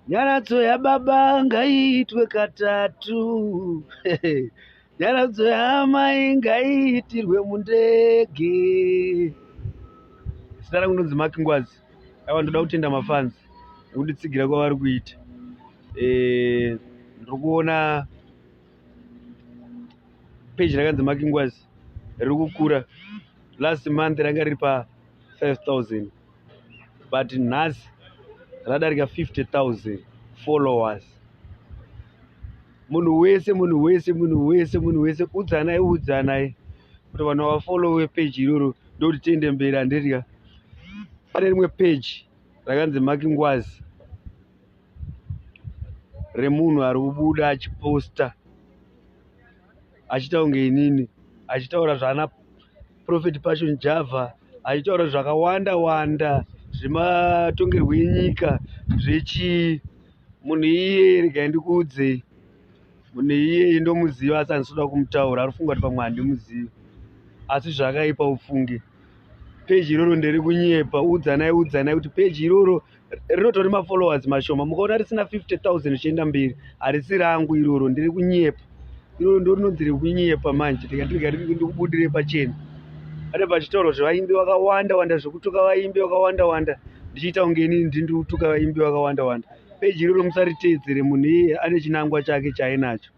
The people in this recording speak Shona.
Nyaradzo yababa ngaiitwe katatu. Nyaradzo yamai ngaiitirwe mundege. Zita rangu ndinonzi Ngwazi. Ava ndoda kutenda mafans nekuditsigira kwavari kuita. Ndiri kuona page rakanzi Ngwazi riri kukura. Last month ranga riri pa 5,000 but nhasi radarika 50,000 followers. Munhu wese udzanai kuti vanhu vafollowe page iroro ndokuti tiende mberi. Handirya pane rimwe page rakanzi Ngwazi remunhu ari kubuda achiposta achiita kunge inini, achitaura zvana Prophet Passion Java, achitaura zvakawanda wanda zvematongerwo enyika zvechi. Munhu iye regai ndikuudze, munhu iye ndomuziva asi handisi kuda kumutaura. Ari kufunga kuti pamwe handimuzivi asi zvakaipa ufunge. Page iroro ndiri kunyepa. Udzanai kuti page iroro rinotori mafollowers mashoma. Mukaona risina 50,000 zvichienda mberi harisi rangu iroro. Ndiri kunyepa. Iroro ndorinonzi riri kunyepa manje. Ndikubudire pachena. Ane pachitauro zvevaimbi vakawanda wanda, zvekutuka vaimbi vakawanda wanda, ndichiita kunge inini ndiri kutuka vaimbi vakawanda wanda. Page iroro musariteedzere. Munhu iye ane chinangwa chake chaainacho.